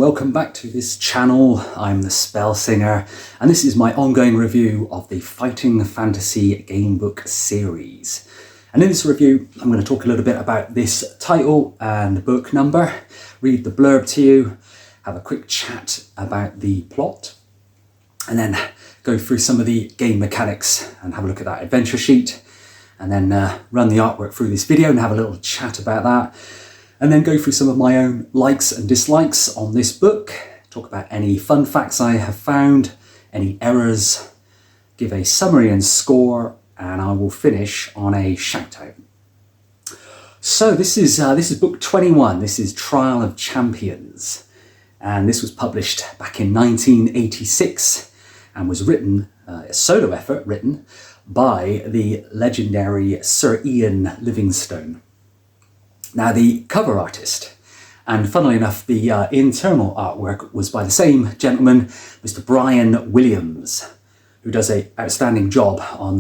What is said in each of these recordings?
welcome back to this channel. I'm the Spell Singer, and this is my ongoing review of the Fighting Fantasy Gamebook series. And in this review, I'm going to talk a little bit about this title and book number, read the blurb to you, have a quick chat about the plot, and then go through some of the game mechanics and have a look at that adventure sheet, and then run the artwork through this video and have a little chat about that. And then go through some of my own likes and dislikes on this book, talk about any fun facts I have found, any errors, give a summary and score, and I will finish on a shout out. So this is book 21, this is Trial of Champions, and this was published back in 1986 and was written, a solo effort written by the legendary Sir Ian Livingstone. Now, the cover artist, and funnily enough, the internal artwork was by the same gentleman, Mr. Brian Williams, who does an outstanding job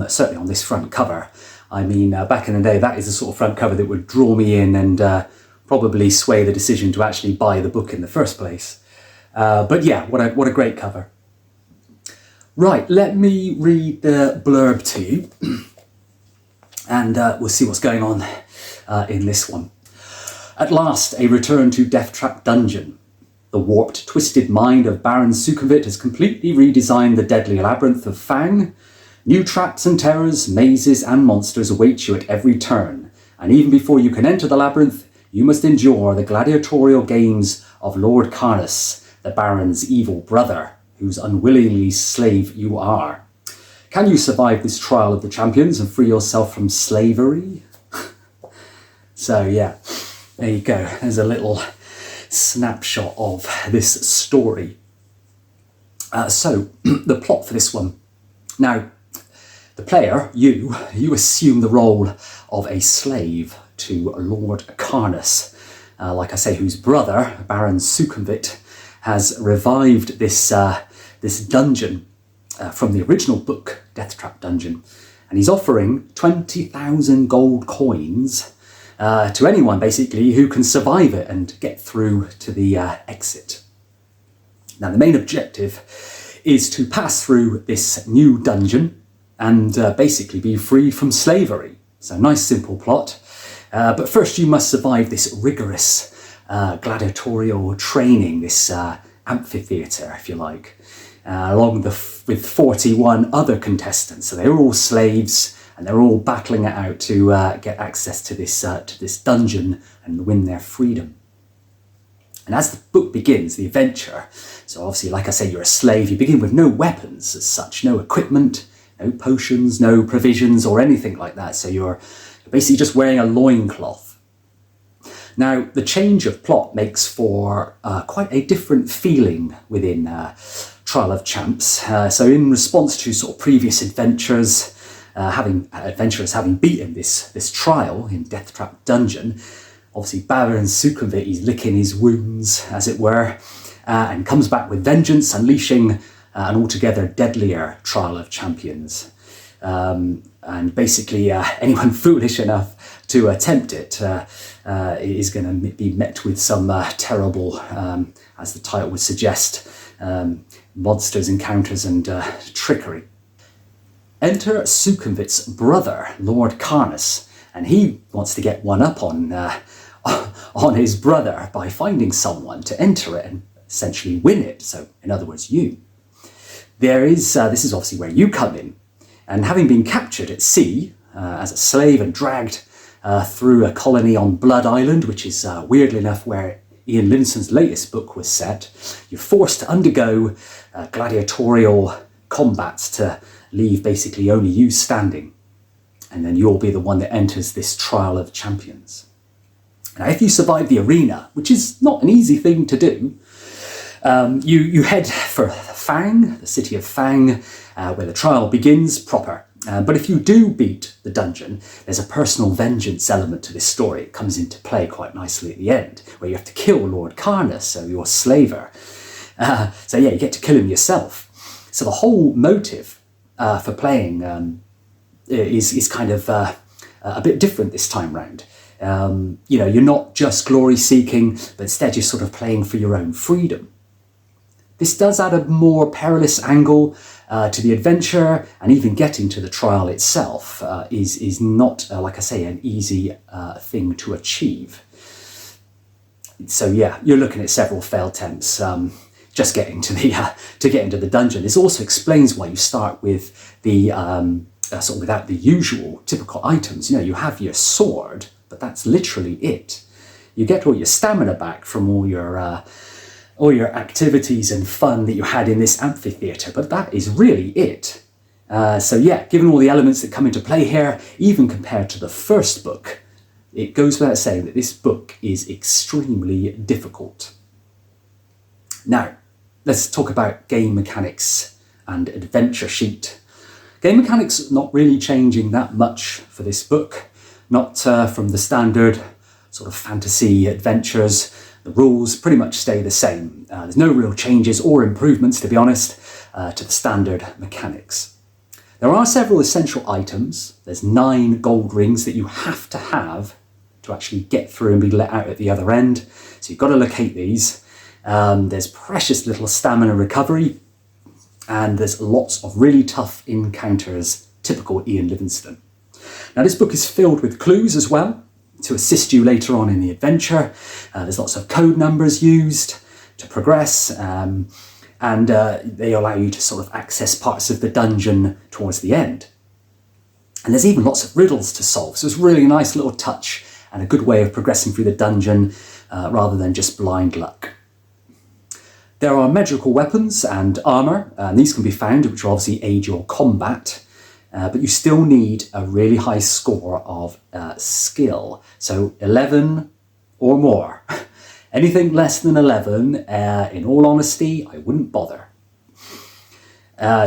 certainly on this front cover. I mean, back in the day, that is the sort of front cover that would draw me in and probably sway the decision to actually buy the book in the first place. But yeah, what a great cover. Right, let me read the blurb to you, and we'll see what's going on in this one. At last, a return to Deathtrap Dungeon. The warped, twisted mind of Baron Sukumvit has completely redesigned the deadly labyrinth of Fang. New traps and terrors, mazes and monsters await you at every turn, and even before you can enter the labyrinth, you must endure the gladiatorial games of Lord Carnuss, the Baron's evil brother, whose unwillingly slave you are. Can you survive this trial of the champions and free yourself from slavery? So yeah, there you go. There's a little snapshot of this story. So the plot for this one. Now, the player, you assume the role of a slave to Lord Carnuss, like I say, whose brother, Baron Sukumvit, has revived this dungeon from the original book, Deathtrap Dungeon, and he's offering 20,000 gold coins to anyone, basically, who can survive it and get through to the exit. Now, the main objective is to pass through this new dungeon and basically be free from slavery. So, nice, simple plot. But first, you must survive this rigorous gladiatorial training, this amphitheatre, if you like, along with 41 other contestants. So they're all slaves, and they're all battling it out to get access to this dungeon and win their freedom. And as the book begins, the adventure, so obviously, like I say, you're a slave. You begin with no weapons as such, no equipment, no potions, no provisions or anything like that. So you're basically just wearing a loincloth. Now, the change of plot makes for quite a different feeling within Trial of Champs. So in response to sort of previous adventures, adventurers having beaten this trial in Deathtrap Dungeon, obviously Baron Sukumvit is licking his wounds, as it were, and comes back with vengeance, unleashing an altogether deadlier Trial of Champions. And basically anyone foolish enough to attempt it is going to be met with some terrible, as the title would suggest, monsters, encounters and trickery. Enter Sukumvit's brother, Lord Carnuss, and he wants to get one up on his brother by finding someone to enter it and essentially win it. So, in other words, you. This is obviously where you come in, and having been captured at sea as a slave and dragged through a colony on Blood Island, which is weirdly enough where Ian Livingstone's latest book was set, you're forced to undergo gladiatorial combats to leave basically only you standing, and then you'll be the one that enters this Trial of Champions. Now, if you survive the arena, which is not an easy thing to do, you head for Fang, the city of Fang, where the trial begins proper. But if you do beat the dungeon, there's a personal vengeance element to this story. It comes into play quite nicely at the end, where you have to kill Lord Carnuss, so your slaver. So yeah, you get to kill him yourself. So the whole motive for playing is kind of a bit different this time round. You're not just glory seeking, but instead you're sort of playing for your own freedom. This does add a more perilous angle to the adventure, and even getting to the trial itself is not, like I say, an easy thing to achieve. So yeah, you're looking at several failed attempts just getting to get into the dungeon. This also explains why you start with the sort of without the usual typical items. You have your sword, but that's literally it. You get all your stamina back from all your activities and fun that you had in this amphitheatre, but that is really it. So yeah, given all the elements that come into play here, even compared to the first book, it goes without saying that this book is extremely difficult. Now, let's talk about game mechanics and adventure sheet. Game mechanics not really changing that much for this book, not from the standard sort of fantasy adventures. The rules pretty much stay the same. There's no real changes or improvements, to be honest, to the standard mechanics. There are several essential items. There's 9 gold rings that you have to actually get through and be let out at the other end. So you've got to locate these. There's precious little stamina recovery, and there's lots of really tough encounters, typical Ian Livingstone. Now, this book is filled with clues as well to assist you later on in the adventure. There's lots of code numbers used to progress, and they allow you to sort of access parts of the dungeon towards the end. And there's even lots of riddles to solve, so it's really a nice little touch and a good way of progressing through the dungeon rather than just blind luck. There are magical weapons and armour, and these can be found, which will obviously aid your combat, but you still need a really high score of skill. So 11 or more. Anything less than 11, in all honesty, I wouldn't bother.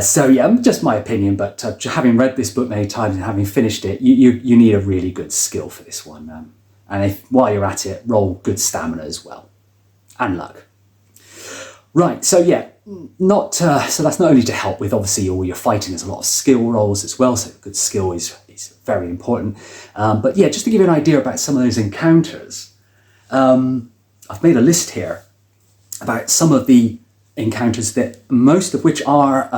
So yeah, just my opinion, but having read this book many times and having finished it, you need a really good skill for this one. And while you're at it, roll good stamina as well. And luck. Right, so yeah, so that's not only to help with obviously all your fighting, there's a lot of skill rolls as well, so good skill is very important. But yeah, just to give you an idea about some of those encounters, I've made a list here about some of the encounters that most of which are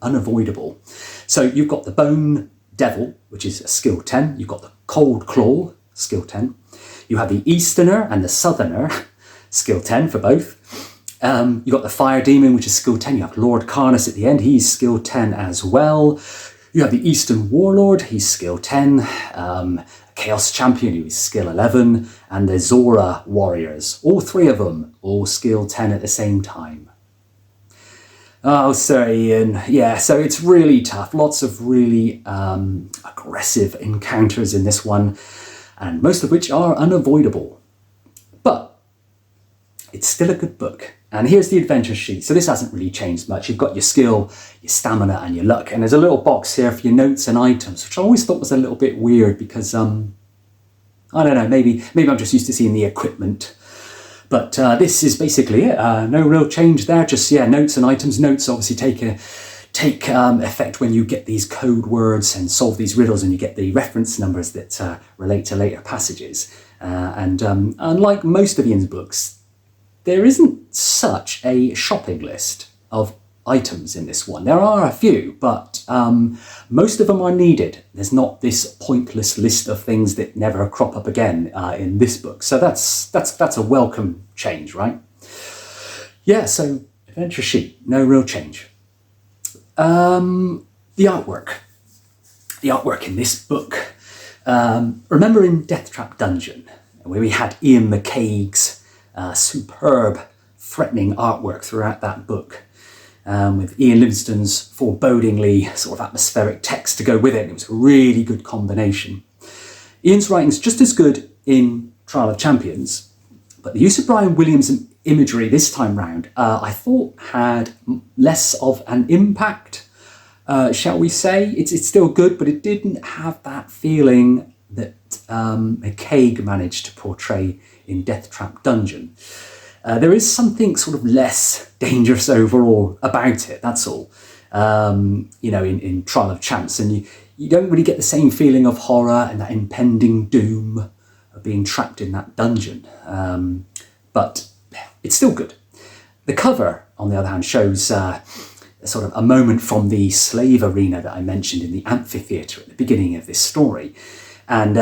unavoidable. So you've got the Bone Devil, which is a skill 10. You've got the Cold Claw, skill 10. You have the Easterner and the Southerner, skill 10 for both. You've got the Fire Demon, which is skill 10. You have Lord Carnuss at the end. He's skill 10 as well. You have the Eastern Warlord. He's skill 10. Chaos Champion, who is skill 11. And the Zora Warriors. All 3 of them, all skill 10 at the same time. Oh, sorry, Ian. Yeah, so it's really tough. Lots of really aggressive encounters in this one, and most of which are unavoidable. But it's still a good book. And here's the adventure sheet. So this hasn't really changed much. You've got your skill, your stamina, and your luck. And there's a little box here for your notes and items, which I always thought was a little bit weird because, I don't know, maybe I'm just used to seeing the equipment. But this is basically it. No real change there. Just, yeah, notes and items. Notes obviously take effect when you get these code words and solve these riddles, and you get the reference numbers that relate to later passages. And unlike most of Ian's books, there isn't such a shopping list of items in this one. There are a few, but most of them are needed. There's not this pointless list of things that never crop up again in this book. So that's a welcome change, right? Yeah, so adventure sheet, no real change. The artwork. The artwork in this book. Remember in Deathtrap Dungeon, where we had Ian McCaig's superb, threatening artwork throughout that book, with Ian Livingstone's forebodingly sort of atmospheric text to go with it. It was a really good combination. Ian's writing's just as good in Trial of Champions, but the use of Brian Williams' imagery this time round, I thought had less of an impact, shall we say. It's still good, but it didn't have that feeling that McCaig managed to portray in Deathtrap Dungeon. There is something sort of less dangerous overall about it, that's all. In Trial of Champs, and you don't really get the same feeling of horror and that impending doom being trapped in that dungeon. But it's still good. The cover, on the other hand, shows sort of a moment from the slave arena that I mentioned in the amphitheatre at the beginning of this story. And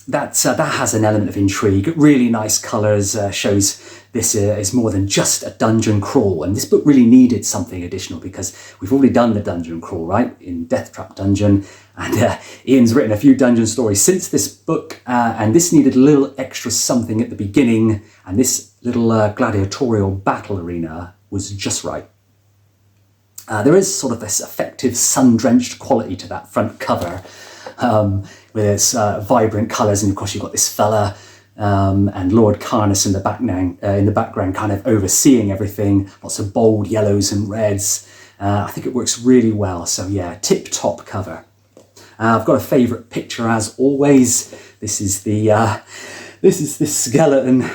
that has an element of intrigue. Really nice colours, shows this is more than just a dungeon crawl. And this book really needed something additional because we've already done the dungeon crawl, right, in Deathtrap Dungeon. And Ian's written a few dungeon stories since this book, and this needed a little extra something at the beginning. And this little gladiatorial battle arena was just right. There is sort of this effective sun-drenched quality to that front cover, with its vibrant colours, and of course you've got this fella and Lord Carnuss in the background kind of overseeing everything, lots of bold yellows and reds. I think it works really well, so yeah, tip-top cover. I've got a favourite picture as always. This is this skeleton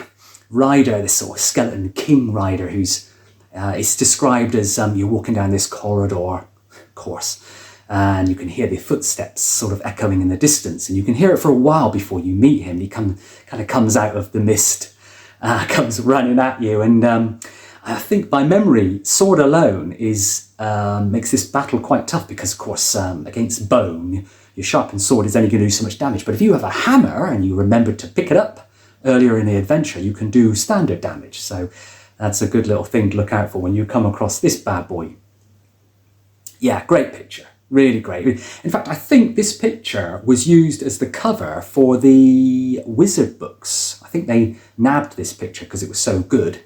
rider, this sort of skeleton king rider who's it's described as you're walking down this corridor course, and you can hear the footsteps sort of echoing in the distance, and you can hear it for a while before you meet him. He kind of comes out of the mist, comes running at you, and I think by memory, sword alone makes this battle quite tough because, of course, against bone, your sharpened sword is only going to do so much damage. But if you have a hammer and you remember to pick it up earlier in the adventure, you can do standard damage. So that's a good little thing to look out for when you come across this bad boy. Yeah, great picture. Really great. In fact, I think this picture was used as the cover for the Wizard books. I think they nabbed this picture because it was so good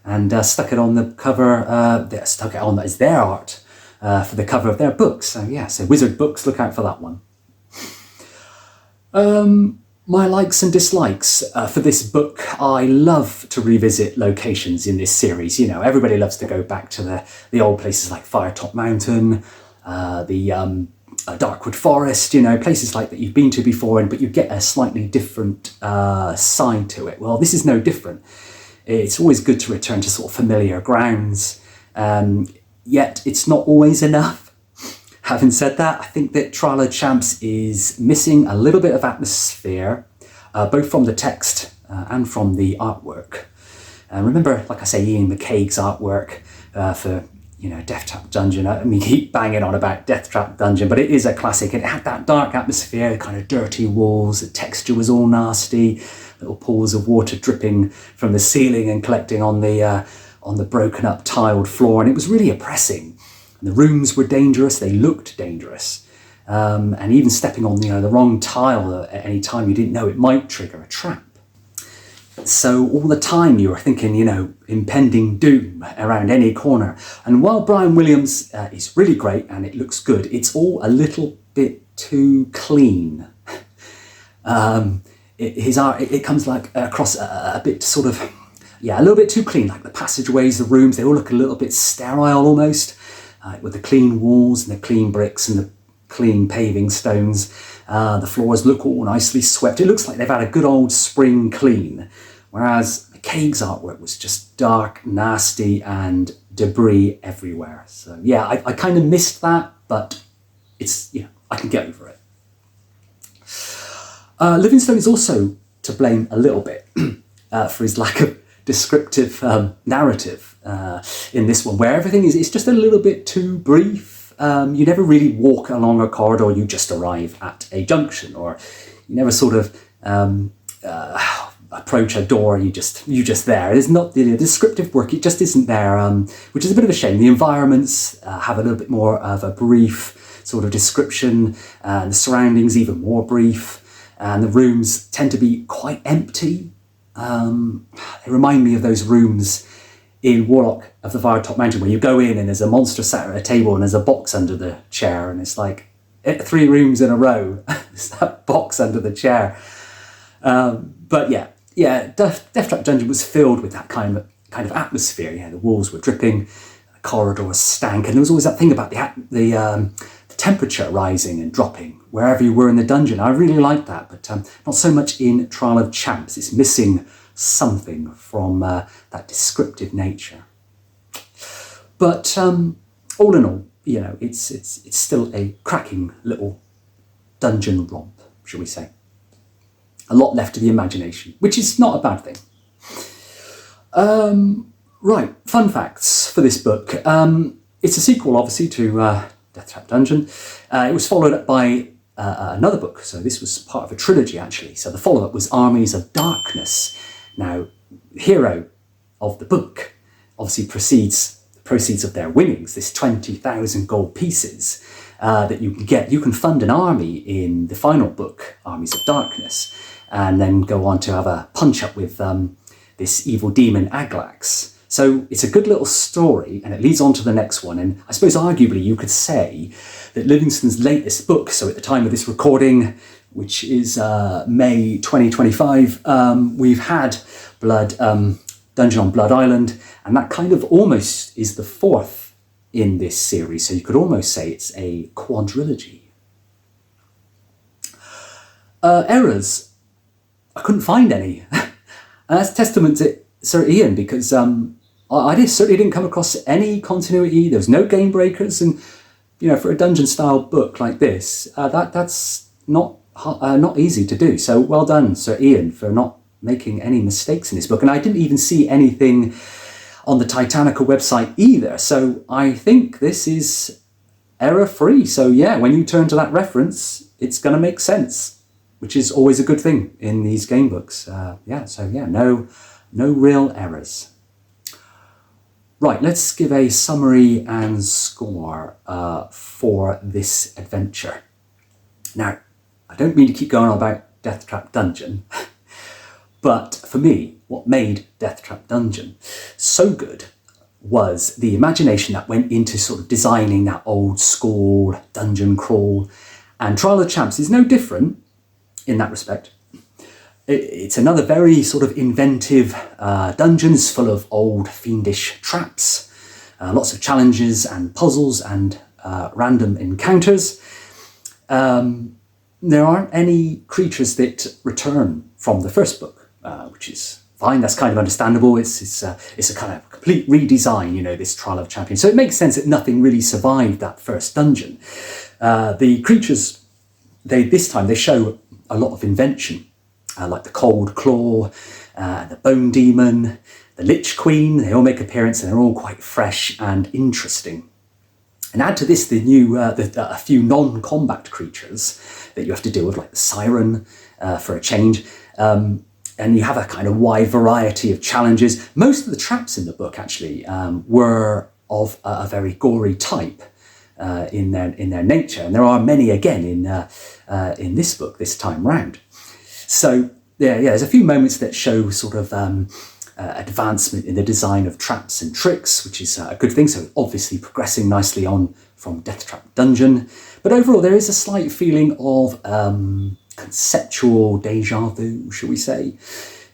and stuck it on the cover, stuck it on as their art for the cover of their books. So yeah, so Wizard books, look out for that one. My likes and dislikes for this book. I love to revisit locations in this series. You know, everybody loves to go back to the old places like Firetop Mountain, the Darkwood Forest, you know, places like that you've been to before, but you get a slightly different side to it. Well, this is no different. It's always good to return to sort of familiar grounds, yet it's not always enough. Having said that, I think that Trial of Champs is missing a little bit of atmosphere, both from the text and from the artwork. Remember, like I say, Ian McCaig's artwork for, you know, Deathtrap Dungeon. I mean, keep banging on about Deathtrap Dungeon, but it is a classic. It had that dark atmosphere, kind of dirty walls, the texture was all nasty, little pools of water dripping from the ceiling and collecting on the broken up tiled floor, and it was really oppressing. And the rooms were dangerous, they looked dangerous. And even stepping on the wrong tile at any time you didn't know, it might trigger a trap. So all the time you were thinking, you know, impending doom around any corner. And while Brian Williams is really great and it looks good, it's all a little bit too clean. His art, it comes like across a bit sort of, yeah, a little bit too clean, like the passageways, the rooms, they all look a little bit sterile almost. With the clean walls and the clean bricks and the clean paving stones. The floors look all nicely swept. It looks like they've had a good old spring clean. Whereas McCaig's artwork was just dark, nasty, and debris everywhere. So yeah, I kind of missed that, but it's, you know, I can get over it. Livingstone is also to blame a little bit for his lack of descriptive narrative in this one, where everything is just a little bit too brief. You never really walk along a corridor, you just arrive at a junction, or you never sort of approach a door, you just there. There's not the descriptive work, it just isn't there, which is a bit of a shame. The environments have a little bit more of a brief sort of description, and the surroundings even more brief, and the rooms tend to be quite empty. They remind me of those rooms in Warlock of the Firetop Mountain where you go in and there's a monster sat at a table and there's a box under the chair, and it's like 3 rooms in a row. There's that box under the chair. But yeah, Deathtrap Dungeon was filled with that kind of atmosphere. Yeah, the walls were dripping, the corridors stank, and there was always that thing about the temperature rising and dropping wherever you were in the dungeon. I really liked that, but not so much in Trial of Champs. It's missing something from that descriptive nature. But all in all, you know, it's still a cracking little dungeon romp, shall we say. A lot left to the imagination, which is not a bad thing. Right, fun facts for this book. It's a sequel, obviously, to Deathtrap Dungeon. It was followed up by another book, so this was part of a trilogy, actually. So the follow-up was Armies of Darkness. Now, the hero of the book obviously proceeds of their winnings, this 20,000 gold pieces that you can get. You can fund an army in the final book, Armies of Darkness, and then go on to have a punch-up with this evil demon Aglax. So it's a good little story, and it leads on to the next one. And I suppose arguably you could say that Livingston's latest book, so at the time of this recording, which is May 2025, we've had Dungeon on Blood Island, and that kind of almost is the fourth in this series. So you could almost say it's a quadrilogy. Errors, I couldn't find any. And that's testament to Sir Ian, because I certainly didn't come across any continuity. There was no game breakers, and for a dungeon style book like this, that's not easy to do. So well done, Sir Ian, for not making any mistakes in this book. And I didn't even see anything on the Titanica website either. So I think this is error free. So yeah, when you turn to that reference, it's going to make sense, which is always a good thing in these game books. No real errors. Right, let's give a summary and score for this adventure. Now, I don't mean to keep going on about Deathtrap Dungeon, but for me, what made Deathtrap Dungeon so good was the imagination that went into sort of designing that old school dungeon crawl. And Trial of Champs is no different in that respect. It's another very sort of inventive dungeons full of old fiendish traps, lots of challenges and puzzles and random encounters. There aren't any creatures that return from the first book, which is fine. That's kind of understandable. It's a kind of complete redesign, this Trial of Champions. So it makes sense that nothing really survived that first dungeon. The creatures, this time they show a lot of invention. Like the Cold Claw, the Bone Demon, the Lich Queen. They all make appearance, and they're all quite fresh and interesting. And add to this the new, a few non-combat creatures that you have to deal with, like the Siren for a change. And you have a kind of wide variety of challenges. Most of the traps in the book actually were of a very gory type in their nature, and there are many again in this book this time round. So there's a few moments that show sort of advancement in the design of traps and tricks, which is a good thing. So obviously progressing nicely on from Deathtrap Dungeon. But overall, there is a slight feeling of conceptual deja vu, shall we say,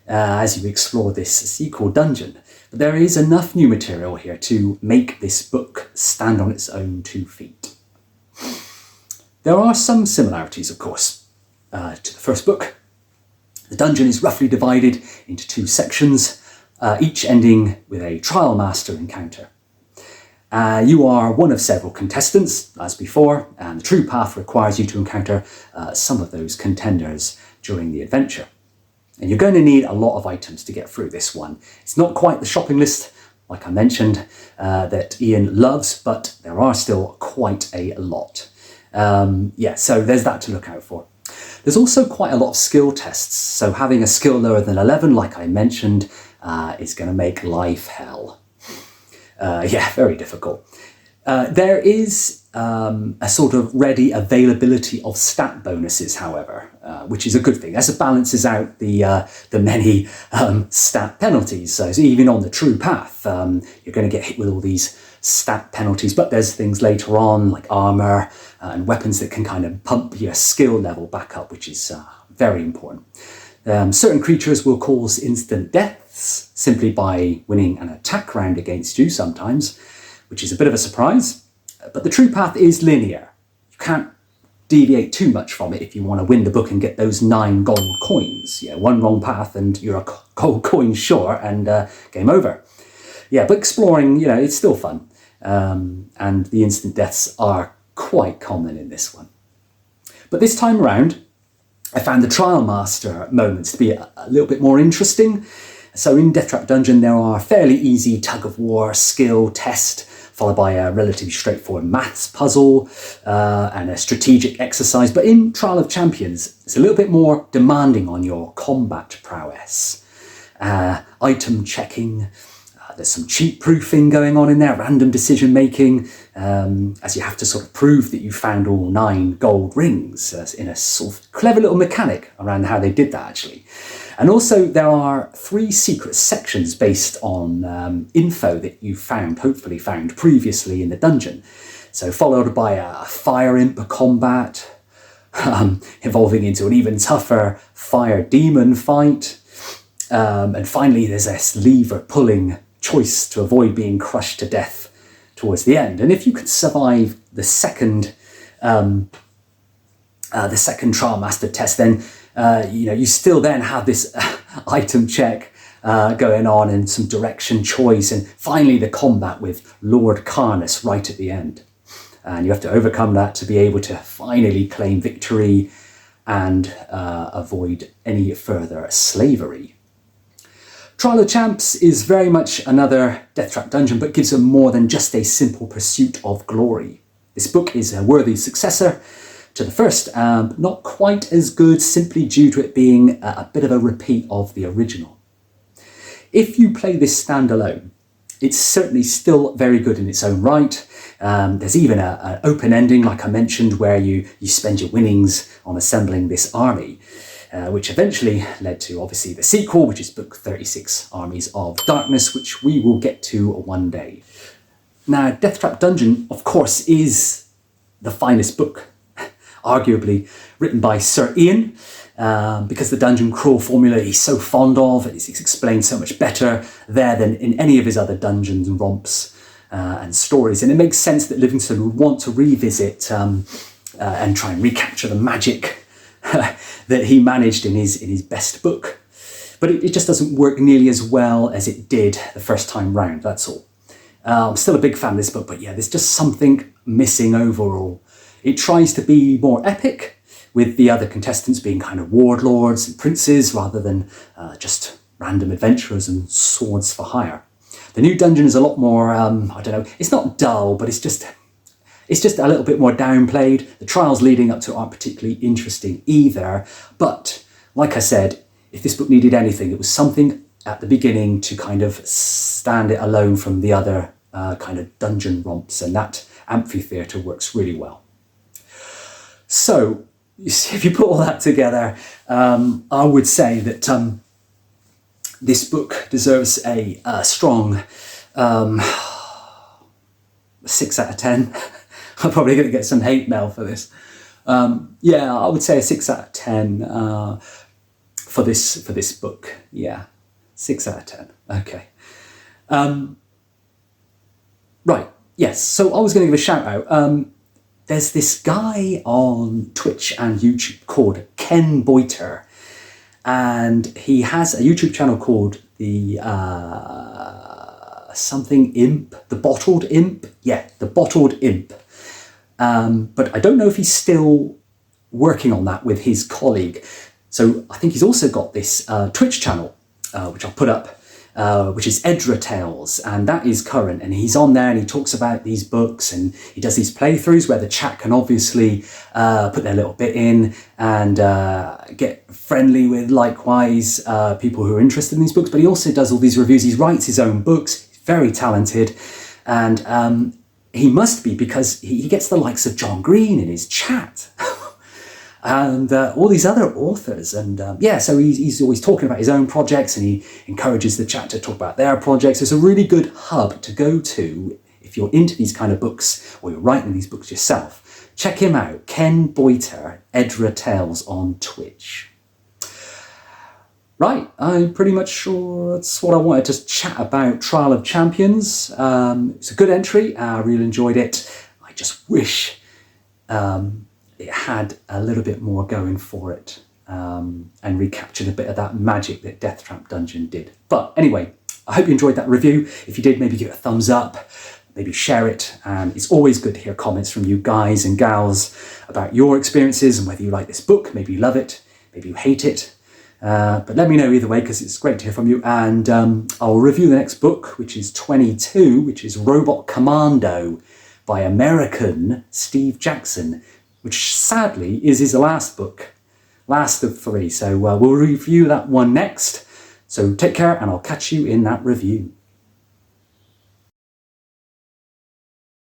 as you explore this sequel dungeon. But there is enough new material here to make this book stand on its own 2 feet. There are some similarities, of course, to the first book. The dungeon is roughly divided into 2 sections, each ending with a trial master encounter. You are one of several contestants, as before, and the true path requires you to encounter some of those contenders during the adventure. And you're going to need a lot of items to get through this one. It's not quite the shopping list, like I mentioned, that Ian loves, but there are still quite a lot. So there's that to look out for. There's also quite a lot of skill tests, so having a skill lower than 11, like I mentioned, is going to make life hell. Very difficult. There is a sort of ready availability of stat bonuses, however, which is a good thing. That balances out the many stat penalties. So even on the true path, you're going to get hit with all these stat penalties, but there's things later on like armor and weapons that can kind of pump your skill level back up, which is very important. Certain creatures will cause instant deaths simply by winning an attack round against you sometimes, which is a bit of a surprise. But the true path is linear. You can't deviate too much from it if you want to win the book and get those 9 gold coins. One wrong path and you're a gold coin short and game over. But exploring, it's still fun. And the instant deaths are quite common in this one. But this time around, I found the Trial Master moments to be a little bit more interesting. So in Deathtrap Dungeon, there are fairly easy tug-of-war skill test, followed by a relatively straightforward maths puzzle and a strategic exercise. But in Trial of Champions, it's a little bit more demanding on your combat prowess. Item checking, there's some cheat proofing going on in there, random decision making, as you have to sort of prove that you found all 9 gold rings in a sort of clever little mechanic around how they did that actually. And also there are 3 secret sections based on info that you found, hopefully found previously in the dungeon. So followed by a fire imp combat, evolving into an even tougher fire demon fight. And finally there's this lever pulling choice to avoid being crushed to death towards the end. And if you could survive the second Trial Master test, then you still then have this item check going on and some direction choice, and finally the combat with Lord Carnuss right at the end. And you have to overcome that to be able to finally claim victory and avoid any further slavery. Trial of Champs is very much another Deathtrap Dungeon, but gives them more than just a simple pursuit of glory. This book is a worthy successor to the first, not quite as good simply due to it being a bit of a repeat of the original. If you play this standalone, it's certainly still very good in its own right. There's even an open ending, like I mentioned, where you spend your winnings on assembling this army. Which eventually led to, obviously, the sequel, which is Book 36, Armies of Darkness, which we will get to one day. Now, Deathtrap Dungeon, of course, is the finest book, arguably written by Sir Ian, because the dungeon crawl formula he's so fond of, it's explained so much better there than in any of his other dungeons and romps and stories. And it makes sense that Livingston would want to revisit and try and recapture the magic that he managed in his best book. But it just doesn't work nearly as well as it did the first time round, that's all. I'm still a big fan of this book, but yeah, there's just something missing overall. It tries to be more epic, with the other contestants being kind of warlords and princes rather than just random adventurers and swords for hire. The new dungeon is a lot more, it's not dull, but it's just a little bit more downplayed. The trials leading up to it aren't particularly interesting either. But like I said, if this book needed anything, it was something at the beginning to kind of stand it alone from the other kind of dungeon romps, and that amphitheatre works really well. So if you put all that together, I would say that this book deserves a strong 6 out of 10. I'm probably going to get some hate mail for this. Yeah, I would say a 6 out of 10 for this book. Yeah, 6 out of 10. Okay. Right. Yes. So I was going to give a shout out. There's this guy on Twitch and YouTube called Ken Boiter, and he has a YouTube channel called the something Imp, the Bottled Imp. Yeah, the Bottled Imp. But I don't know if he's still working on that with his colleague. So I think he's also got this Twitch channel, which I'll put up, which is Edra Tales, and that is current. And he's on there and he talks about these books, and he does these playthroughs where the chat can obviously put their little bit in and get friendly with, likewise, people who are interested in these books. But he also does all these reviews. He writes his own books. He's very talented, and he must be, because he gets the likes of John Green in his chat and all these other authors. And so he's always talking about his own projects, and he encourages the chat to talk about their projects. It's a really good hub to go to if you're into these kind of books or you're writing these books yourself. Check him out, Ken Boiter, Edra Tales on Twitch. Right, I'm pretty much sure that's what I wanted to chat about. Trial of Champions. It's a good entry. I really enjoyed it. I just wish it had a little bit more going for it and recaptured a bit of that magic that Deathtrap Dungeon did. But anyway, I hope you enjoyed that review. If you did, maybe give it a thumbs up, maybe share it. And it's always good to hear comments from you guys and gals about your experiences and whether you like this book, maybe you love it. maybe you hate it. But let me know either way, because it's great to hear from you. And I'll review the next book, which is 22, which is Robot Commando by American Steve Jackson, which sadly is his last book, last of 3. So we'll review that one next. So take care, and I'll catch you in that review.